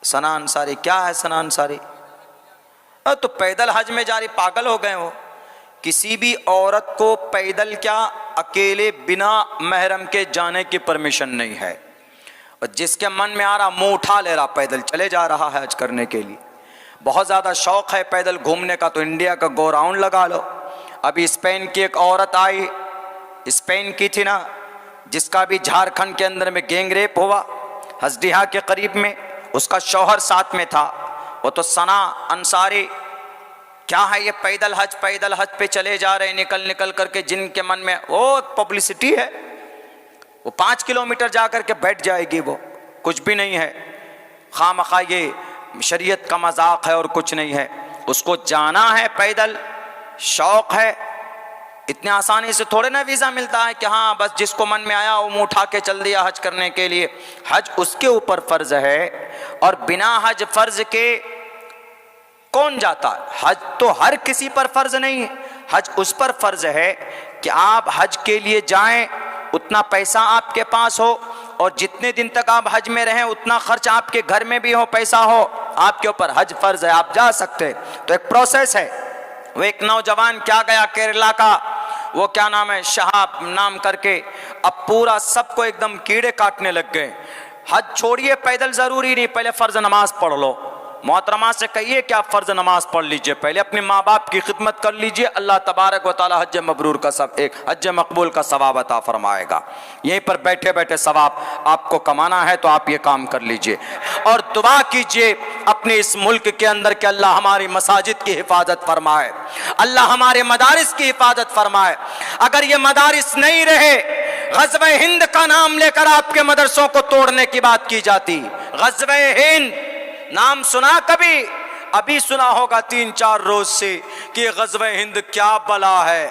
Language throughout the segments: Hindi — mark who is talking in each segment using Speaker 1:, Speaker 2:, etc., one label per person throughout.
Speaker 1: सना अंसारी, क्या है सना अंसारी? तो पैदल हज में जा रही, पागल हो गए हो। किसी भी औरत को पैदल क्या, अकेले बिना महरम के जाने की परमिशन नहीं है। और जिसके मन में आ रहा मुंह उठा ले रहा, पैदल चले जा रहा है हज करने के लिए। बहुत ज़्यादा शौक़ है पैदल घूमने का तो इंडिया का गो राउंड लगा लो। अभी स्पेन की एक औरत आई, स्पेन की थी ना, जिसका भी झारखंड के अंदर में गैंग रेप हुआ हजडीहा के करीब में, उसका शौहर साथ में था। वो तो सना अंसारी, क्या है ये पैदल हज पे चले जा रहे निकल निकल करके, जिनके मन में वो पब्लिसिटी है, वो 5 किलोमीटर जा करके बैठ जाएगी, वो कुछ भी नहीं है, खामखा ये शरीयत का मजाक है और कुछ नहीं है। उसको जाना है पैदल, शौक है। इतने आसानी से थोड़े ना वीज़ा मिलता है कि हाँ बस जिसको मन में आया वो मुँह उठा के चल दिया हज करने के लिए। हज उसके ऊपर फ़र्ज है, और बिना हज फ़र्ज के कौन जाता है? हज तो हर किसी पर फ़र्ज नहीं है, हज उस पर फ़र्ज है कि आप हज के लिए जाएं, उतना पैसा आपके पास हो, और जितने दिन तक आप हज में रहें उतना खर्च आपके घर में भी हो, पैसा हो, आपके ऊपर हज फ़र्ज है, आप जा सकते हैं। तो एक प्रोसेस है। वो एक नौजवान क्या गया केरला का, वो क्या नाम है, शहाब नाम करके, अब पूरा सबको एकदम कीड़े काटने लग गए। हज छोड़िए, पैदल ज़रूरी नहीं, पहले फ़र्ज नमाज पढ़ लो। मोहतरमा से कहिए कि आप फ़र्ज नमाज पढ़ लीजिए, पहले अपने माँ बाप की खिदमत कर लीजिए, अल्लाह तबारक व तआला हज मबरूर का सब एक हज मकबूल का सवाब अता फरमाएगा। यहीं पर बैठे बैठे सवाब आपको कमाना है तो आप ये काम कर लीजिए, और दुआ कीजिए अपने इस मुल्क के अंदर कि अल्लाह हमारी मसाजिद की हिफाजत फरमाए, अल्लाह हमारे मदारिस की हिफाजत फरमाए। अगर ये मदारिस नहीं रहे, ग़ज़वे हिंद का नाम लेकर आपके मदरसों को तोड़ने की बात की जाती। ग़ज़वे हिंद नाम सुना कभी? अभी सुना होगा 3-4 रोज से कि ग़ज़वे हिंद क्या बला है।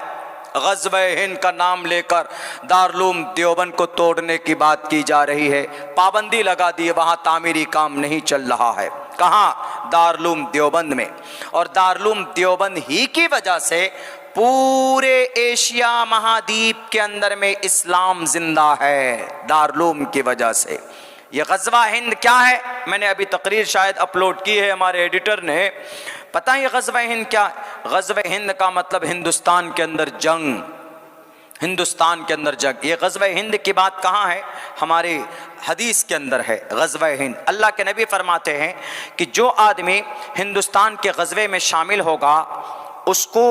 Speaker 1: ग़ज़वे हिंद का नाम लेकर दारुल देवबंद को तोड़ने की बात की जा रही है। पाबंदी लगा दी है, वहाँ तामीरी काम नहीं चल रहा है। कहाँ? दारुल देवबंद में। और दारुल देवबंद ही की वजह से पूरे एशिया महाद्वीप के अंदर में इस्लाम जिंदा है, दारुल की वजह से। ये ग़ज़वा हिंद क्या है? मैंने अभी तकरीर शायद अपलोड की है हमारे एडिटर ने। पता है ये ग़ज़वा हिंद क्या? ग़ज़वा हिंद का मतलब हिंदुस्तान के अंदर जंग, हिंदुस्तान के अंदर जंग। ये ग़ज़वा हिंद की बात कहाँ है? हमारे हदीस के अंदर है ग़ज़वा हिंद। अल्लाह के नबी फरमाते हैं कि जो आदमी हिंदुस्तान के ग़ज़वे में शामिल होगा, उसको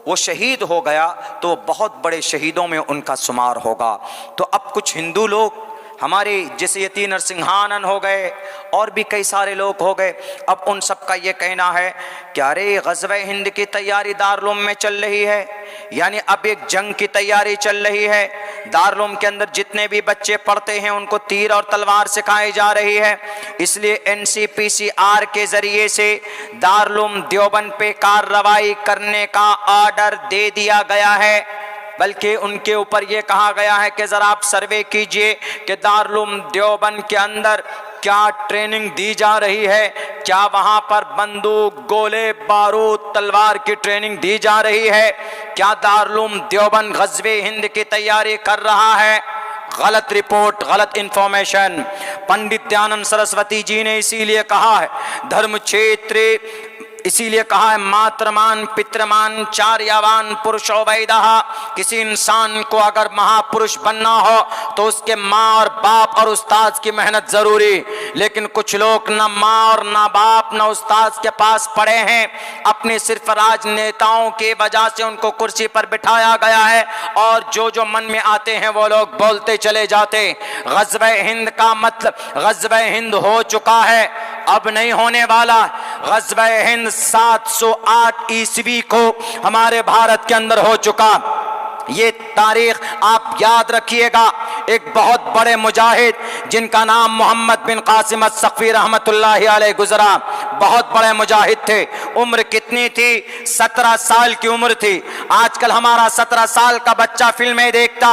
Speaker 1: वो शहीद हो गया तो बहुत बड़े शहीदों में उनका शुमार होगा। तो अब कुछ हिंदू लोग हमारे जैसे यती नरसिंहानंद हो गए और भी कई सारे लोग हो गए, अब उन सब का ये कहना है कि अरे ग़ज़वा हिंद की तैयारी दारुल में चल रही है, यानी अब एक जंग की तैयारी चल रही है। दारुल के अंदर जितने भी बच्चे पढ़ते हैं उनको तीर और तलवार सिखाई जा रही है, इसलिए NCPCR के ज़रिए से दारुल देवबंद पे कार्रवाई करने का ऑर्डर दे दिया गया है। बल्कि उनके ऊपर ये कहा गया है कि ज़रा आप सर्वे कीजिए कि दारुल देवबंद के अंदर क्या ट्रेनिंग दी जा रही है, क्या वहाँ पर बंदूक, गोले, बारूद, तलवार की ट्रेनिंग दी जा रही है, क्या दारुल देवबंद ग़ज़वे हिंद की तैयारी कर रहा है? गलत रिपोर्ट, गलत इंफॉर्मेशन। पंडित दयानंद सरस्वती जी ने इसीलिए कहा है धर्म क्षेत्र, इसीलिए कहा है मातृमान पितृमान चार्यवान पुरुषो वैदः। किसी इंसान को अगर महापुरुष बनना हो तो उसके माँ और बाप और उस्ताद की मेहनत जरूरी, लेकिन कुछ लोग न माँ और न बाप न उस्ताद के पास पड़े हैं, अपने सिर्फ राजनेताओं की वजह से उनको कुर्सी पर बिठाया गया है और जो जो मन में आते हैं वो लोग बोलते चले जाते। ग़ज़वा हिंद का मतलब ग़ज़वा हिंद हो चुका है, अब नहीं होने वाला। ग़ज़वा हिंद 708 ईस्वी को हमारे भारत के अंदर हो चुका। ये तारीख आप याद रखिएगा। एक बहुत बड़े मुजाहिद जिनका नाम मोहम्मद बिन कासिम अस्सक़फ़ी रहमतुल्लाहि अलैह गुज़रा, बहुत बड़े मुजाहिद थे। उम्र कितनी थी? 17 साल की उम्र थी। आजकल हमारा 17 साल का बच्चा फिल्में देखता,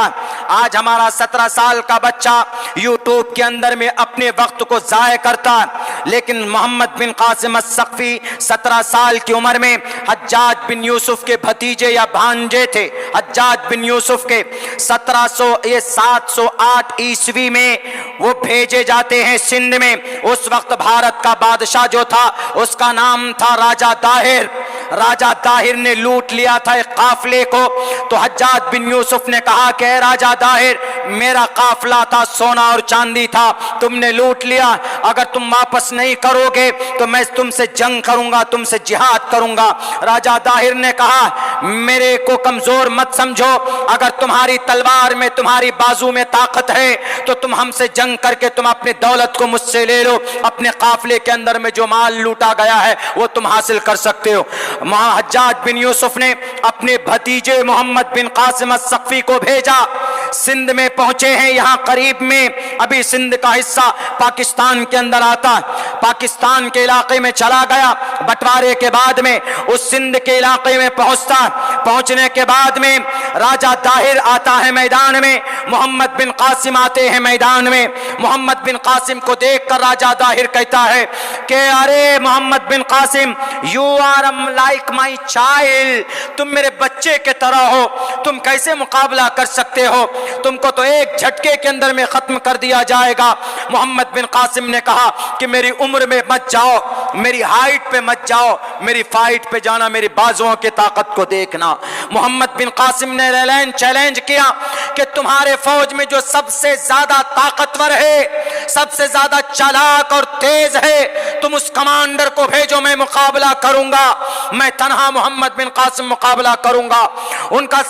Speaker 1: आज हमारा 17 साल का बच्चा यूट्यूब के अंदर में अपने वक्त को जाया करता। लेकिन मोहम्मद बिन कासिम अस्सक़फ़ी 17 साल की उम्र में हज्जाज बिन यूसुफ के भतीजे या भांजे थे। हज्जाज बिन यूसुफ के 708 ईस्वी में वो भेजे जाते हैं सिंध में। उस वक्त भारत का बादशाह जो था उसका नाम था राजा दाहिर। राजा दाहिर ने लूट लिया था एक काफले को। तो हज्जाज बिन यूसुफ ने कहा कि राजा दाहिर, मेरा काफला था, सोना और चांदी था, तुमने लूट लिया, अगर तुम वापस नहीं करोगे तो मैं तुमसे जंग करूंगा, तुमसे जिहाद करूंगा। राजा दाहिर ने कहा, मेरे को कमजोर मत समझो, अगर तुम्हारी तलवार में, तुम्हारी बाजू में ताकत है तो तुम हमसे जंग करके तुम अपनी दौलत को मुझसे ले लो, अपने काफले के अंदर में जो माल लूटा गया है वो तुम हासिल कर सकते हो। हज्जाज बिन यूसुफ ने अपने भतीजे मोहम्मद बिन कासिम अस्सक़फ़ी को भेजा। सिंध में पहुंचे हैं, यहां करीब में, अभी सिंध का हिस्सा पाकिस्तान के अंदर आता, पाकिस्तान के इलाके में चला गया। बंटवारे के बाद में उस सिंध के इलाके में पहुंचने के बाद में राजा दाहिर आता है मैदान में, मोहम्मद बिन कासिम आते हैं मैदान में। मोहम्मद बिन कासिम को देखकर राजा दाहिर कहता है कि अरे Mohammad bin Qasim, you are like my child, तुम मेरे बच्चे के तरह हो, तुम कैसे मुकाबला कर सकते हो, तुमको तो एक झटके के अंदर में खत्म कर दिया जाएगा। मोहम्मद बिन कासिम ने कहा कि मेरी उम्र में मत जाओ, मेरी हाइट पे मत जाओ, मेरी फाइट पे जाना, मेरी बाजुओं की ताकत को देखना। मोहम्मद बिन कासिम ने चैलेंज किया कि तुम्हारे फौज में जो सबसे ज्यादा ताकतवर है, सबसे ज्यादा चालाक और तेज है, तुम उस कमांडर को भेजो, मैं मुकाबला करूंगा, मैं तन्हा मोहम्मद बिन कासिम मुकाबला करूंगा। उनका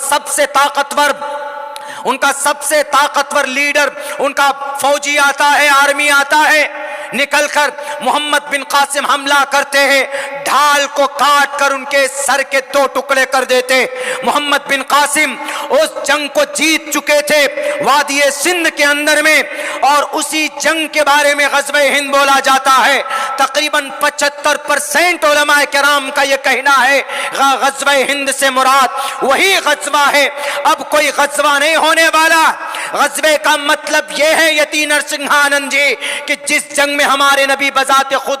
Speaker 1: सबसे ताकतवर लीडर, उनका फौजी आता है, आर्मी आता है, निकलकर मोहम्मद बिन कासिम हमला करते हैं, ढाल को काट कर उनके सर के 2 टुकड़े कर देते। मोहम्मद बिन कासिम उस जंग को जीत चुके थे वादी सिंध के अंदर में, और उसी जंग के बारे में ग़ज़वे हिंद बोला जाता है। तकरीबन 75% उलमाए किराम का यह कहना है ग़ज़वे हिंद से मुराद वही ग़ज़वा है, अब कोई ग़ज़वा नहीं होने वाला। ग़ज़वे का मतलब यह है यती नरसिंहानंद जी कि जिस जंग में हमारे नबी बजाते खुद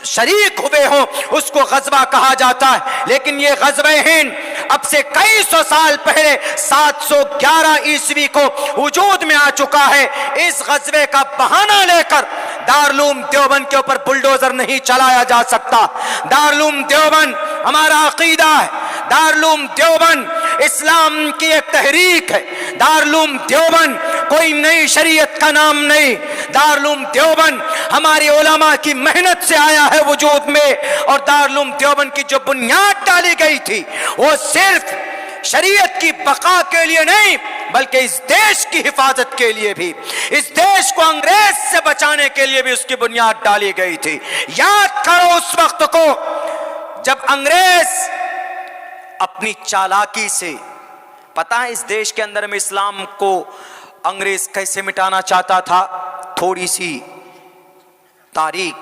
Speaker 1: शरीक हुए हो उसको ग़ज़वा कहा जाता है। लेकिन ये ग़ज़वे हिंद अब से कई सौ साल पहले 711 ईस्वी को वजूद में आ चुका है। इस ग़ज़वे का बहाना लेकर दारुल देवबंद के ऊपर बुलडोजर नहीं चलाया जा सकता। दारुल देवबंद हमारा अकीदा है, दारुल देवबंद इस्लाम की एक तहरीक है, दारुल देवबंद कोई नई शरीयत का नाम नहीं, दारुल देवबंद हमारी उलमा की मेहनत से आया है वजूद में। और दारुल देवबंद की जो बुनियाद डाली गई थी वो सिर्फ शरीयत की बका के लिए नहीं बल्कि इस देश की हिफाजत के लिए भी, इस देश को अंग्रेज से बचाने के लिए भी उसकी बुनियाद डाली गई थी। याद करो उस वक्त को जब अंग्रेज अपनी चालाकी से, पता है इस देश के अंदर में इस्लाम को अंग्रेज कैसे मिटाना चाहता था? थोड़ी सी तारीख,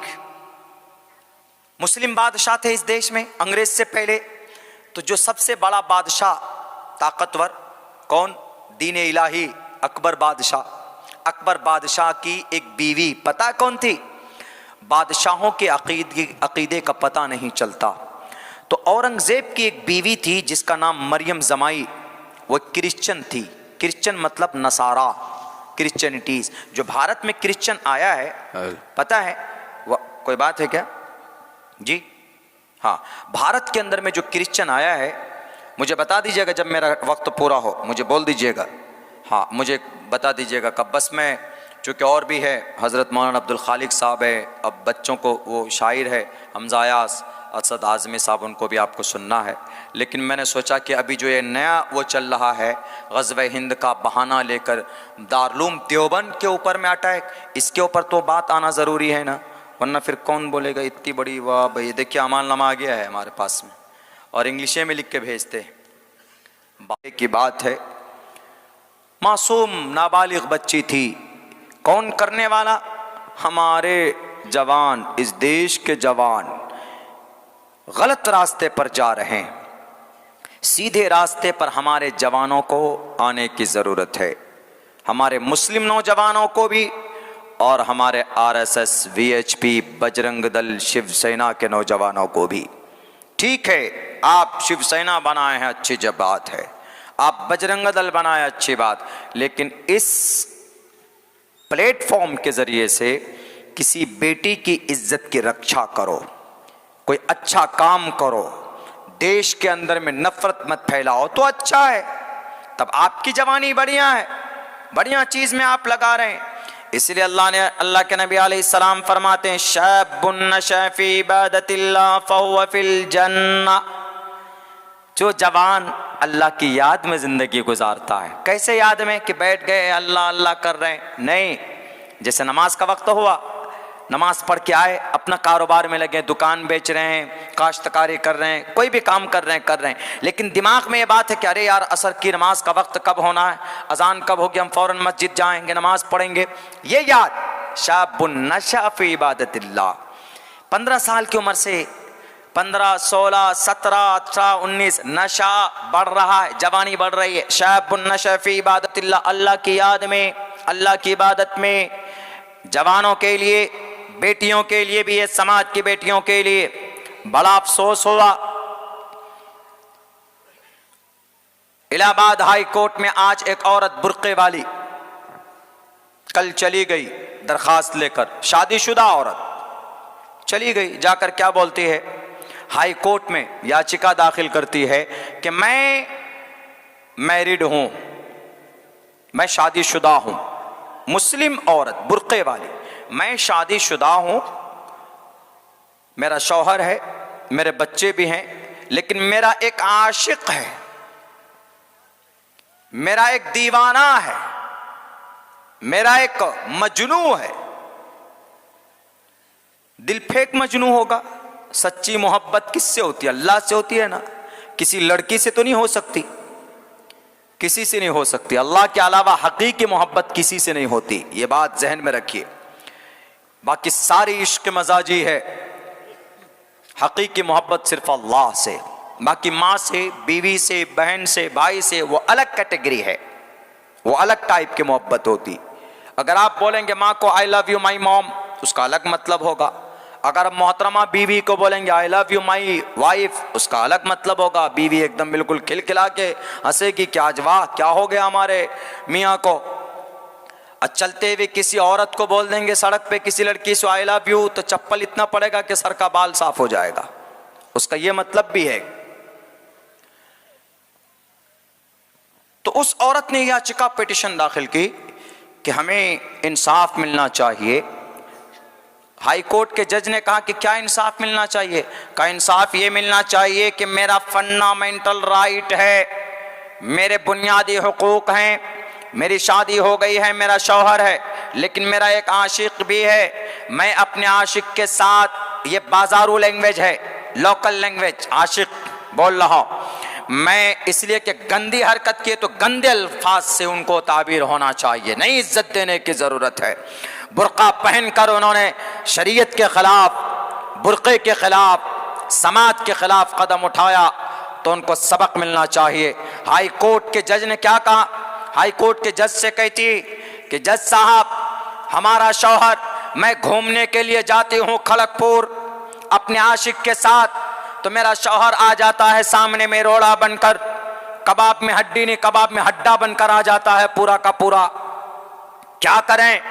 Speaker 1: मुस्लिम बादशाह थे इस देश में अंग्रेज से पहले, तो जो सबसे बड़ा बादशाह ताकतवर कौन? दीन इलाही अकबर बादशाह। अकबर बादशाह की एक बीवी पता कौन थी? बादशाहों के अकीदे का पता नहीं चलता। तो औरंगजेब की एक बीवी थी जिसका नाम मरियम जमाई, वो क्रिश्चियन थी। क्रिश्चियन मतलब नसारा, क्रिश्चियनिटीज। जो भारत में क्रिश्चियन आया है पता है वो कोई बात है क्या जी? हाँ, भारत के अंदर में जो क्रिश्चियन आया है, मुझे बता दीजिएगा जब मेरा वक्त पूरा हो, मुझे बोल दीजिएगा। हाँ, मुझे बता दीजिएगा कब। बस मैं चूँकि और भी है, हज़रत मौलाना अब्दुल खालिक साहब है, अब बच्चों को वो शायर है हमजा यास असद आज़मी साहब, उनको भी आपको सुनना है। लेकिन मैंने सोचा कि अभी जो ये नया वो चल रहा है ग़ज़वे हिंद का बहाना लेकर दारुल देवबंद के ऊपर में अटैक, इसके ऊपर तो बात आना ज़रूरी है ना, वरना फिर कौन बोलेगा इतनी बड़ी वाह भाई देखिए अमालनामा आ गया है हमारे पास में और इंग्लिशे में लिख के भेजते हैं। बात की बात है, मासूम नाबालिग बच्ची थी, कौन करने वाला? हमारे जवान, इस देश के जवान गलत रास्ते पर जा रहे हैं। सीधे रास्ते पर हमारे जवानों को आने की ज़रूरत है, हमारे मुस्लिम नौजवानों को भी और हमारे आरएसएस, वीएचपी, बजरंग दल, शिवसेना के नौजवानों को भी। ठीक है, आप शिवसेना बनाए हैं, अच्छी जब बात है, आप बजरंग दल बनाए, अच्छी बात, लेकिन इस प्लेटफॉर्म के जरिए से किसी बेटी की इज्जत की रक्षा करो, कोई अच्छा काम करो, देश के अंदर में नफरत मत फैलाओ तो अच्छा है। तब आपकी जवानी बढ़िया है, बढ़िया चीज में आप लगा रहे हैं। इसलिए अल्लाह के नबी अलैहिस्सलाम फरमाते हैं, शाबुन नशा फी इबादतिल्लाह फहुव फिल जन्नह। जो जवान अल्लाह की याद में जिंदगी गुजारता है, कैसे याद में कि बैठ गए अल्लाह अल्लाह कर रहे हैं, नहीं, जैसे नमाज का वक्त हुआ, नमाज पढ़ के आए, अपना कारोबार में लगे, दुकान बेच रहे हैं, काश्तकारी कर रहे हैं, कोई भी काम कर रहे हैं, लेकिन दिमाग में ये बात है कि अरे यार असर की नमाज का वक्त कब होना है, अजान कब होगी, हम फौरन मस्जिद जाएंगे, नमाज पढ़ेंगे, ये याद। शाबुन नशा फी इबादतिल्लाह, 15 साल की उम्र से 15, 16, 17, 18, 19 नशा बढ़ रहा है, जवानी बढ़ रही है। शाबुन नशा फी इबादतिल्लाह, अल्लाह की याद में, अल्लाह की इबादत में। जवानों के लिए, बेटियों के लिए भी है, समाज की बेटियों के लिए बड़ा अफसोस हुआ। इलाहाबाद हाई कोर्ट में आज एक औरत बुर्के वाली कल चली गई दरखास्त लेकर, शादीशुदा औरत चली गई, जाकर क्या बोलती है, हाई कोर्ट में याचिका दाखिल करती है कि मैं मैरिड हूं, मैं शादीशुदा हूं, मुस्लिम औरत बुर्के वाली, मैं शादीशुदा हूं, मेरा शौहर है, मेरे बच्चे भी हैं, लेकिन मेरा एक आशिक है, मेरा एक दीवाना है, मेरा एक मजनू है। दिल फेंक मजनू होगा। सच्ची मोहब्बत किससे होती है? अल्लाह से होती है ना, किसी लड़की से तो नहीं हो सकती, किसी से नहीं हो सकती। अल्लाह के अलावा हकीकी मोहब्बत किसी से नहीं होती, ये बात जहन में रखिए। बाकी सारी इश्क मजाजी है, हकीकी मोहब्बत सिर्फ अल्लाह से। बाकी माँ से, बीवी से, बहन से, भाई से, वो अलग कैटेगरी है, वो अलग टाइप की मोहब्बत होती। अगर आप बोलेंगे माँ को I love you my mom, उसका अलग मतलब होगा। अगर मोहतरमा बीवी को बोलेंगे I love you my wife, उसका अलग मतलब होगा। बीवी एकदम बिल्कुल खिलखिला के हंसेगी कि आज वाह क्या हो गया हमारे मियाँ को। चलते हुए किसी औरत को बोल देंगे सड़क पे किसी लड़की से आई लव यू, तो चप्पल इतना पड़ेगा कि सर का बाल साफ हो जाएगा, उसका ये मतलब भी है। तो उस औरत ने याचिका पिटीशन दाखिल की कि हमें इंसाफ मिलना चाहिए। हाई कोर्ट के जज ने कहा कि क्या इंसाफ मिलना चाहिए? का इंसाफ ये मिलना चाहिए कि मेरा फंडामेंटल राइट है, मेरे बुनियादी हुकूक हैं, मेरी शादी हो गई है, मेरा शौहर है, लेकिन मेरा एक आशिक भी है। मैं अपने आशिक के साथ, ये बाजारू लैंग्वेज है, लोकल लैंग्वेज, आशिक बोल रहा हूं मैं, इसलिए कि गंदी हरकत की तो गंदे अल्फाज से उनको ताबीर होना चाहिए, नहीं इज्जत देने की जरूरत है। बुर्का पहनकर उन्होंने शरीयत के खिलाफ, बुर्के के खिलाफ, समाज के खिलाफ कदम उठाया, तो उनको सबक मिलना चाहिए। हाई कोर्ट के जज ने क्या कहा? हाई कोर्ट के जज से कहती कि जज साहब, हमारा शौहर, मैं घूमने के लिए जाती हूँ खड़गपुर अपने आशिक के साथ, तो मेरा शौहर आ जाता है सामने में रोड़ा बनकर, कबाब में हड्डी नहीं कबाब में हड्डा बनकर आ जाता है पूरा का पूरा। क्या करें?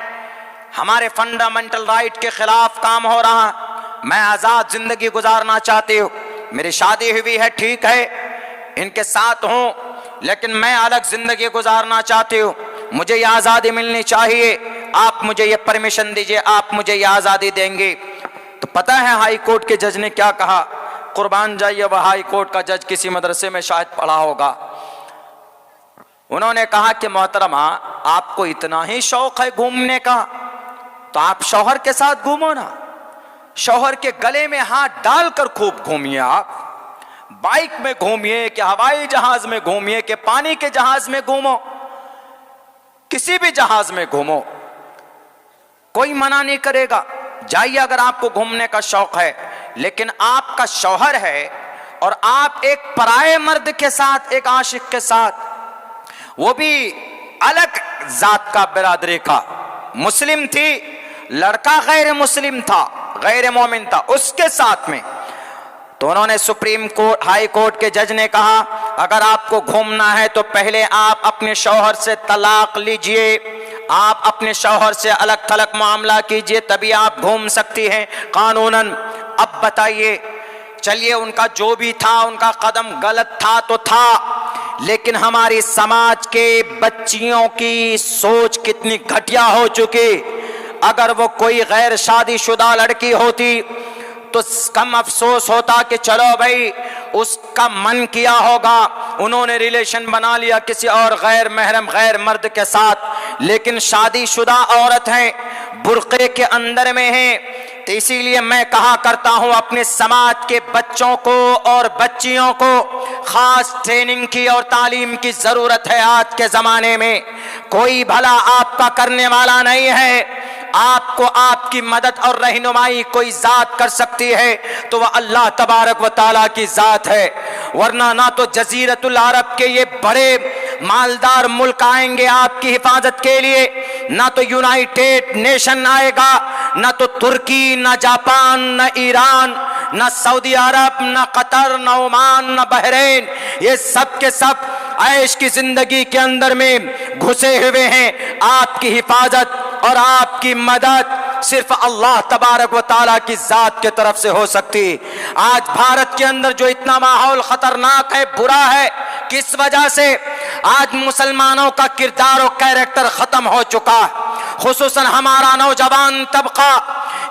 Speaker 1: हमारे फंडामेंटल राइट के खिलाफ काम हो रहा। मैं आजाद जिंदगी गुजारना चाहती हूँ, मेरी शादी हुई है, ठीक है, इनके साथ हूँ, लेकिन मैं अलग जिंदगी गुजारना चाहती हूँ, मुझे ये आज़ादी मिलनी चाहिए, आप मुझे ये परमिशन दीजिए, आप मुझे ये आज़ादी देंगे। तो पता है हाई कोर्ट के जज ने क्या कहा? कुर्बान जाइए, वह हाई कोर्ट का जज किसी मदरसे में शायद पढ़ा होगा। उन्होंने कहा कि मोहतरमा, आपको इतना ही शौक है घूमने का, तो आप शौहर के साथ घूमो ना, शौहर के गले में हाथ डालकर खूब घूमिए, आप बाइक में घूमिए कि हवाई जहाज में घूमिए कि पानी के जहाज में घूमो, किसी भी जहाज में घूमो, कोई मना नहीं करेगा। जाइए अगर आपको घूमने का शौक है, लेकिन आपका शौहर है और आप एक पराये मर्द के साथ, एक आशिक के साथ, वो भी अलग जात का, बिरादरी का, मुस्लिम थी, लड़का गैर मुस्लिम था, गैर मोमिन था, उसके साथ में, तो उन्होंने सुप्रीम कोर्ट, हाई कोर्ट के जज ने कहा अगर आपको घूमना है तो पहले आप अपने शौहर से तलाक लीजिए, आप अपने शौहर से अलग थलग मामला कीजिए, तभी आप घूम सकती हैं कानूनन। अब बताइए, चलिए उनका जो भी था, उनका कदम गलत था तो था, लेकिन हमारी समाज के बच्चियों की सोच कितनी घटिया हो चुकी। अगर वो कोई गैर शादीशुदा लड़की होती तो कम अफसोस होता कि चलो भाई उसका मन किया होगा, उन्होंने रिलेशन बना लिया किसी और गैर महरम, गैर मर्द के साथ, लेकिन शादीशुदा औरत है, बुर्के के अंदर में है। तो इसीलिए मैं कहा करता हूं अपने समाज के बच्चों को और बच्चियों को खास ट्रेनिंग की और तालीम की जरूरत है। आज के जमाने में कोई भला आपका करने वाला नहीं है, आपको आपकी मदद और रहनुमाई कोई जात कर सकती है तो वह अल्लाह तबारक व ताला की जात है। वरना ना तो जजीरतुल अरब के ये बड़े मालदार मुल्क आएंगे आपकी हिफाजत के लिए, ना तो यूनाइटेड नेशन आएगा, ना तो तुर्की, ना जापान, ना ईरान, ना सऊदी अरब, ना कतर, ना ओमान, ना बहरीन, ये सब के सब ऐश की जिंदगी के अंदर में घुसे हुए हैं। आपकी हिफाजत और आपकी मदद सिर्फ अल्लाह तबारक व ताला की जात के तरफ से हो सकती। आज भारत के अंदर जो इतना माहौल खतरनाक है, बुरा है, किस वजह से? आज मुसलमानों का किरदार और कैरेक्टर खत्म हो चुका है। खुसूसन हमारा नौजवान तबका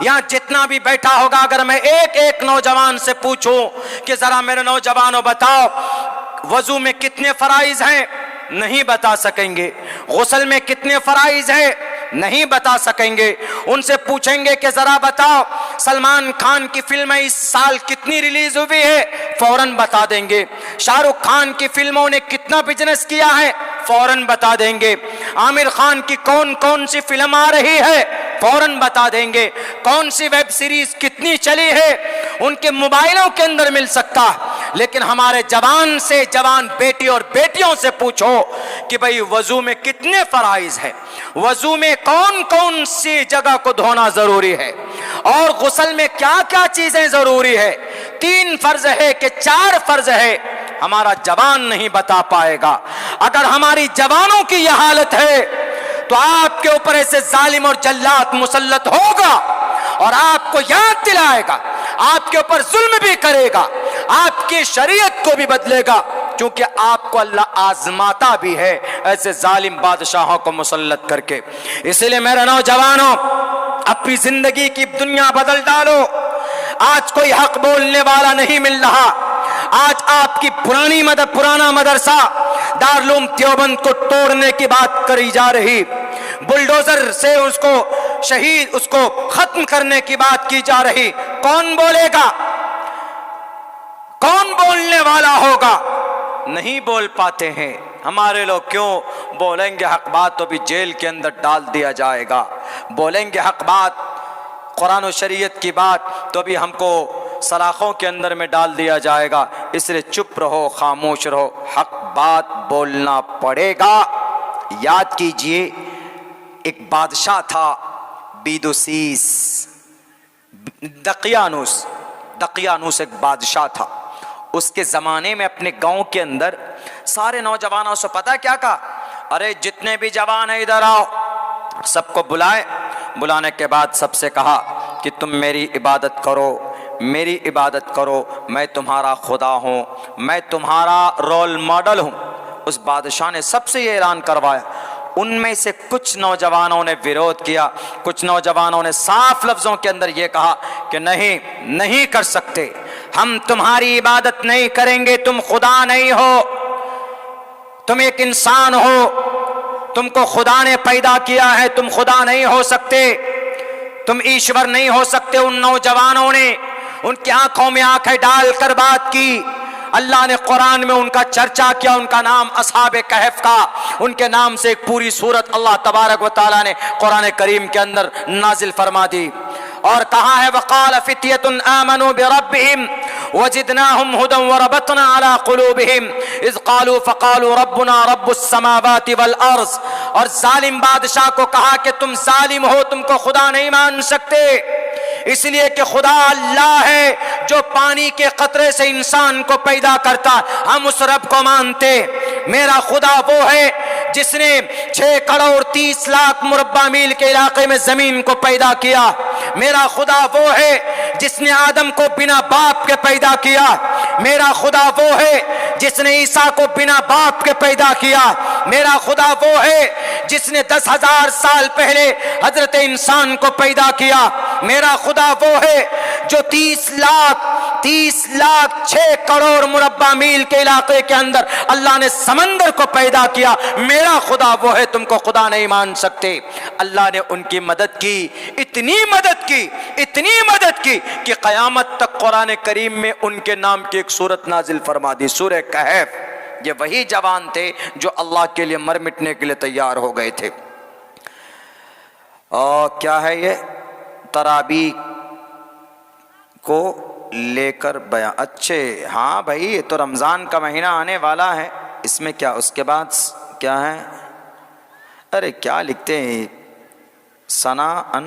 Speaker 1: यहाँ जितना भी बैठा होगा, अगर मैं एक एक नौजवान से पूछूं कि जरा मेरे नौजवानों बताओ वजू में कितने फराइज हैं, नहीं बता सकेंगे। गुस्ल में कितने फराइज हैं, नहीं बता सकेंगे। उनसे पूछेंगे कि जरा बताओ सलमान खान की फिल्म इस साल कितनी रिलीज हुई है, फौरन बता देंगे। शाहरुख खान की फिल्मों ने कितना बिजनेस किया है, फौरन बता देंगे। आमिर खान की कौन कौन सी फिल्म आ रही है, फौरन बता देंगे। कौन सी वेब सीरीज कितनी चली है, उनके मोबाइलों के अंदर मिल सकता है। लेकिन हमारे जवान से जवान बेटी और बेटियों से पूछो कि भाई वजू में कितने फराइज है, वजू में कौन कौन सी जगह को धोना जरूरी है और गुस्ल में क्या क्या चीजें जरूरी है, 3 फर्ज है कि 4 फर्ज है, हमारा जवान नहीं बता पाएगा। अगर हमारी जवानों की यह हालत है तो आपके ऊपर ऐसे जालिम और जल्लाद मुसल्लत होगा और आपको याद दिलाएगा, आपके ऊपर जुल्म भी करेगा, आपकी शरीयत को भी बदलेगा, क्योंकि आपको अल्लाह आजमाता भी है ऐसे जालिम बादशाहों को मुसल्लत करके। इसलिए मेरे नौजवानों, अपनी जिंदगी की दुनिया बदल डालो। आज कोई हक बोलने वाला नहीं मिल रहा। आज आपकी पुराना मदरसा दारुल देवबंद को तोड़ने की बात करी जा रही, बुलडोजर से उसको खत्म करने की बात की जा रही। कौन बोलेगा? कौन बोलने वाला होगा? नहीं बोल पाते हैं। हमारे लोग क्यों बोलेंगे हक बात तो भी जेल के अंदर डाल दिया जाएगा, बोलेंगे हक बात कुरान और शरीयत की बात तो भी हमको सलाखों के अंदर में डाल दिया जाएगा। इसलिए चुप रहो, खामोश रहो, हक बात बोलना पड़ेगा। याद कीजिए, एक बादशाह था बीदुसीस, दकियानूस एक बादशाह था। उसके ज़माने में अपने गांव के अंदर सारे नौजवानों से पता क्या कहा, अरे जितने भी जवान हैं इधर आओ। सबको बुलाने के बाद सबसे कहा कि तुम मेरी इबादत करो, मेरी इबादत करो, मैं तुम्हारा खुदा हूँ, मैं तुम्हारा रोल मॉडल हूँ। उस बादशाह ने सबसे ये ऐलान करवाया। उनमें से कुछ नौजवानों ने विरोध किया, कुछ नौजवानों ने साफ लफ्ज़ों के अंदर ये कहा कि नहीं कर सकते, हम तुम्हारी इबादत नहीं करेंगे, तुम खुदा नहीं हो, तुम एक इंसान हो, तुमको खुदा ने पैदा किया है, तुम खुदा नहीं हो सकते, तुम ईश्वर नहीं हो सकते। उन नौजवानों ने उनकी आंखों में आंखें डालकर बात की। अल्लाह ने कुरान में उनका चर्चा किया, उनका नाम असहाबे कहफ का, उनके नाम से एक पूरी सूरत अल्लाह तबारक व तआला ने कुरान करीम के अंदर नाजिल फरमा दी। और कहा है वक़ाल फ़ित्यतुन आमनू बिरब्बिहिम वज़िदनाहुम हुदन वरबतना अला क़ुलूबिहिम इज़ क़ालू फ़क़ालू रब्बुना रब्बुस समावाति वल अर्ज़। और जालिम बादशाह को कहा कि तुम जालिम हो, तुमको खुदा नहीं मान सकते, इसलिए कि खुदा अल्लाह है जो पानी के कतरे से इंसान को पैदा करता। हम उस रब को मानते। मेरा खुदा वो है जिसने 6 करोड़ 30 लाख मुरब्बा मील के इलाके में जमीन को पैदा किया। मेरा खुदा वो है जिसने आदम को बिना बाप के पैदा किया। मेरा खुदा वो है जिसने ईसा को बिना बाप के पैदा किया। मेरा खुदा वो है जिसने 10,000 साल पहले हजरत इंसान को पैदा किया। मेरा खुदा वो है जो 30 लाख 6 करोड़ मुरब्बा मील के इलाके के अंदर अल्लाह ने समंदर को पैदा किया। मेरा खुदा वो है, तुमको खुदा नहीं मान सकते। अल्लाह ने उनकी मदद की, इतनी मदद की कि क़यामत तक कुरान करीम में उनके नाम की एक सूरत नाजिल फरमा दी, सूरह कहफ। ये वही जवान थे जो अल्लाह के लिए मर मिटने के लिए तैयार हो गए थे। और क्या है ये तराबी को लेकर बयान। अच्छे, हाँ भाई, ये तो रमज़ान का महीना आने वाला है, इसमें क्या उसके बाद क्या है? अरे क्या लिखते हैं, सना अन